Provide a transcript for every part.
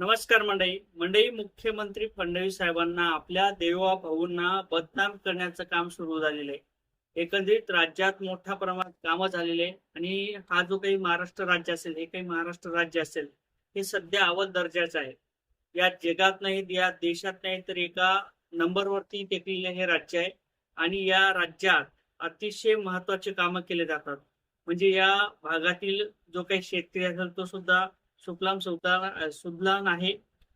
नमस्कार मंडळी मुख्यमंत्री फडणवीस साहेबांना आपल्या देवा भाऊंना बदनाम करण्याचं काम सुरू झालेलं आहे. एकंदरीत राज्यात मोठ्या प्रमाणात कामं झालेले आहे आणि हा जो काही महाराष्ट्र राज्य असेल, हे काही महाराष्ट्र राज्य असेल, हे सध्या अव्वल दर्जाचं आहे. या जगात नाही, या देशात नाही, तर एका नंबरवरती टेकलेले हे राज्य आहे. आणि या राज्यात अतिशय महत्वाचे कामं केले जातात. म्हणजे या भागातील जो काही शेतकरी असेल तो सुद्धा सुफलाम आहे.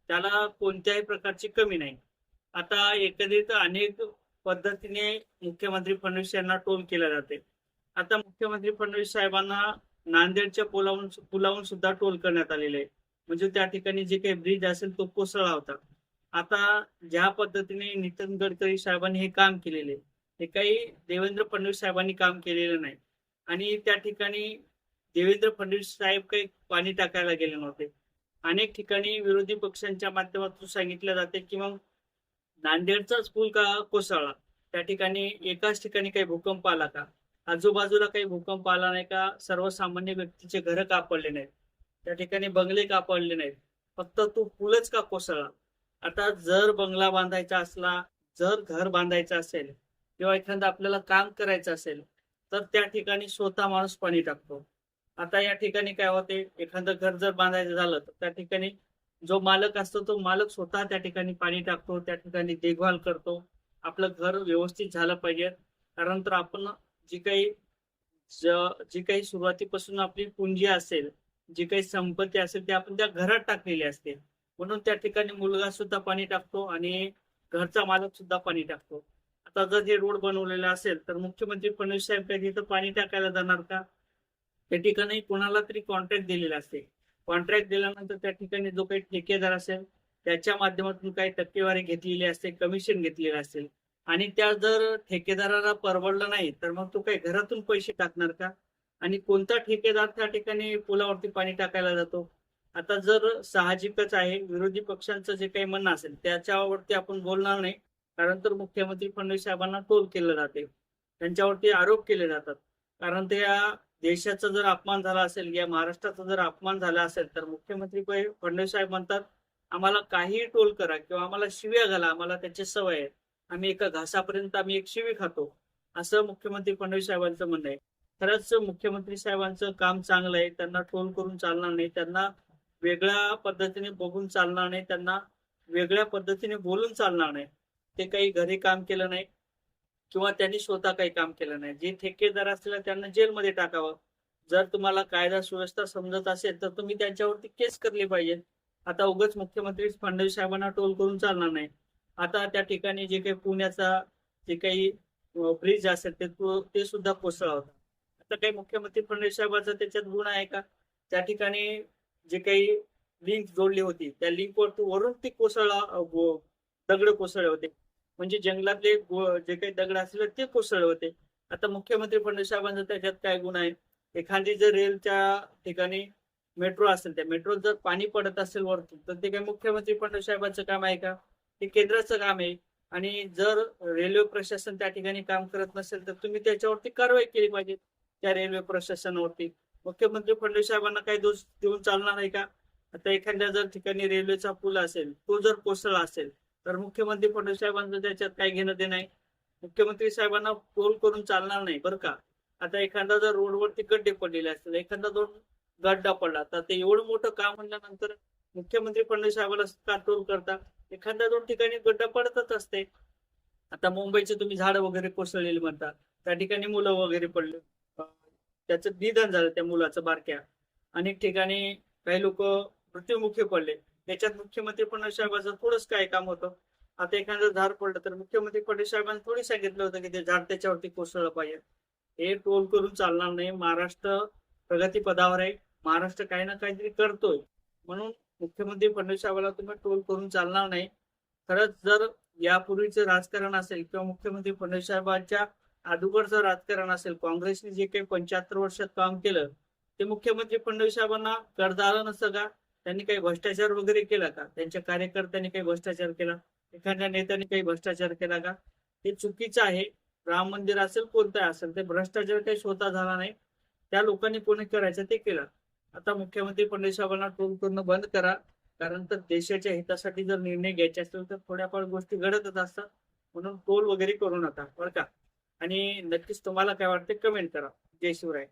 त्याला कोणत्याही प्रकारची कमी नाही. आता एकंदरीत अनेक पद्धतीने मुख्यमंत्री फडणवीस यांना टोल केला जाते. आता मुख्यमंत्री फडणवीस साहेबांना नांदेडच्या पुलावून सुद्धा टोल करण्यात आलेले आहे. म्हणजे त्या ठिकाणी जे काही ब्रिज असेल तो कोसळला होता. आता ज्या पद्धतीने नितीन गडकरी साहेबांनी हे काम केलेले, हे काही देवेंद्र फडणवीस साहेबांनी काम केलेलं नाही. आणि त्या ठिकाणी देवेंद्र फडणवीस साहेब काही पाणी टाकायला गेले नव्हते. अनेक ठिकाणी विरोधी पक्षांच्या माध्यमातून सांगितलं जाते की मग नांदेडचाच पूल का कोसळला, त्या ठिकाणी एकाच ठिकाणी काही भूकंप आला का, आजूबाजूला काही भूकंप आला नाही का, सर्वसामान्य व्यक्तीचे घर का पडले नाहीत, त्या ठिकाणी बंगले का पडले नाहीत, फक्त तो पूलच का कोसळला. आता जर बंगला बांधायचा असला, जर घर बांधायचं असेल किंवा एखादं आपल्याला काम करायचं असेल, तर त्या ठिकाणी स्वतः माणूस पाणी टाकतो. आता या ठिकाणी काय होते, एखादं घर जर बांधायचं झालं तर त्या ठिकाणी जो मालक असतो तो मालक स्वतः त्या ठिकाणी पाणी टाकतो, त्या ठिकाणी देखभाल करतो. आपलं घर व्यवस्थित झालं पाहिजे. कारण तर आपण जी काही जी काही सुरुवातीपासून आपली पुंजी असेल, जी काही संपत्ती असेल, ती आपण त्या घरात टाकलेली असते. म्हणून त्या ठिकाणी मुलगा सुद्धा पाणी टाकतो आणि घरचा मालक सुद्धा पाणी टाकतो. आता जर हे रोड बनवलेला असेल तर मुख्यमंत्री फडणवीस साहेब काही तिथं पाणी टाकायला जाणार का? त्या ठिकाणी कोणाला तरी कॉन्ट्रॅक्ट दिलेला असते. कॉन्ट्रॅक्ट दिल्यानंतर त्या ठिकाणी जो काही ठेकेदार असेल त्याच्या माध्यमातून काही टक्केवारी घेतलेली असते, कमिशन घेतलेलं असेल. आणि त्या जर ठेकेदाराला परवडलं नाही तर मग तो काही घरातून पैसे टाकणार का? आणि कोणता ठेकेदार त्या ठिकाणी पुलावरती पाणी टाकायला जातो? आता जर साहजिकच आहे, विरोधी पक्षांचं जे काही म्हणणं असेल त्याच्यावरती आपण बोलणार नाही. कारण तर मुख्यमंत्री फडणवीस साहेबांना टोल केलं जाते, त्यांच्यावरती आरोप केले जातात. कारण ते देशाचा जर अपमान झाला असेल, या महाराष्ट्राचा जर अपमान झाला असेल, तर मुख्यमंत्री फडणवीस साहेब म्हणतात आम्हाला काही टोल करा किंवा आम्हाला शिव्या घाला, आम्हाला त्याची सवय आहे, आम्ही एका घासापर्यंत आम्ही एक शिवी खातो, असं मुख्यमंत्री फडणवीस साहेबांचं म्हणणं आहे. खरंच मुख्यमंत्री साहेबांचं काम चांगलं आहे. त्यांना टोल करून चालणार नाही, त्यांना वेगळ्या पद्धतीने बघून चालणार नाही, त्यांना वेगळ्या पद्धतीने बोलून चालणार नाही. ते काही घरी काम केलं नाही किंवा त्यांनी स्वतः काही काम केलं नाही. जे ठेकेदार असतील त्यांना जेलमध्ये टाकावं. जर तुम्हाला कायदा सुव्यवस्था समजत असेल तर तुम्ही त्यांच्यावरती केस करली पाहिजे. आता उगाच मुख्यमंत्री फडणवीस साहेबांना टोल करून चालणार नाही. आता त्या ठिकाणी जे काही पुण्याचा जे काही ब्रिज असेल ते सुद्धा कोसळला होता. आता काही मुख्यमंत्री फडणवीस साहेबांचा त्याच्यात गुण आहे का? त्या ठिकाणी जे काही लिंक जोडली होती त्या लिंकवरती वरून ती दगड कोसळले होते. म्हणजे जंगलातले जे काही दगड असले ते कोसळले होते. आता मुख्यमंत्री फडणवीस साहेबांचा त्याच्यात काय गुण आहे? एखादी जर रेलच्या ठिकाणी मेट्रो असेल, त्या मेट्रोत जर पाणी पडत असेल वरती, तर ते काही मुख्यमंत्री फडणवीस साहेबांचं काम आहे का? ते केंद्राचं काम आहे. आणि जर रेल्वे प्रशासन त्या ठिकाणी काम करत नसेल तर तुम्ही त्याच्यावरती कारवाई केली पाहिजे, त्या रेल्वे प्रशासनावरती. मुख्यमंत्री फडणवीस साहेबांना काही दोष देऊन चालणार नाही का? आता एखाद्या जर ठिकाणी रेल्वेचा पूल असेल, तो जर कोसळला असेल, तर मुख्यमंत्री फडणवीस साहेबांचं त्याच्यात काही घेणं देणं नाही. मुख्यमंत्री साहेबांना टोल करून चालणार नाही बरं का. आता एखादा जर रोडवरती गड्डे पडलेले असतील, एखादा दोन गड्डा पडला, तर ते एवढं मोठं काम म्हणल्यानंतर मुख्यमंत्री फडणवीस साहेबांना का टोल करता? एखाद्या दोन ठिकाणी गड्डा पडतच असते. आता मुंबईचे तुम्ही झाडं वगैरे कोसळलेली म्हणता, त्या ठिकाणी मुलं वगैरे पडले, त्याचं निधन झालं त्या मुलाचं बारक्या. अनेक ठिकाणी काही लोक मृत्युमुखी पडले, त्याच्यात मुख्यमंत्री फडणवीस साहेबांचं थोडंच काय काम होतं? आता एखादं झाड पडलं तर मुख्यमंत्री फडणवीस साहेबांनी थोडी सांगितलं होतं की ते झाड त्याच्यावरती कोसळलं पाहिजे. हे टोल करून चालणार नाही. महाराष्ट्र प्रगती पदावर आहे, महाराष्ट्र काही ना काहीतरी करतोय, म्हणून मुख्यमंत्री फडणवीस साहेबांना तुम्ही टोल करून चालणार नाही. खरंच जर यापूर्वीचं राजकारण असेल किंवा मुख्यमंत्री फडणवीस साहेबांच्या अगोदरचं राजकारण असेल, काँग्रेसने जे काही 75 वर्षात काम केलं, ते मुख्यमंत्री फडणवीस साहेबांना करता आलं नसतं का? त्यांनी काही भ्रष्टाचार वगैरे केला का? त्यांच्या कार्यकर्त्यांनी काही भ्रष्टाचार केला? एखाद्या नेत्याने काही भ्रष्टाचार केला का? हे चुकीचं आहे. राम मंदिर असेल कोणतं असेल, ते भ्रष्टाचार काही स्वतः झाला नाही, त्या लोकांनी कोणी करायचं ते केलं. आता मुख्यमंत्री फडणवीस साहेबांना टोल करणं बंद करा. कारण तर देशाच्या हितासाठी जर निर्णय घ्यायचे असतील तर थोड्याफार गोष्टी घडतच असतात. म्हणून टोल वगैरे करू नका बरं का. आणि नक्कीच तुम्हाला काय वाटते कमेंट करा. जय शिवराय.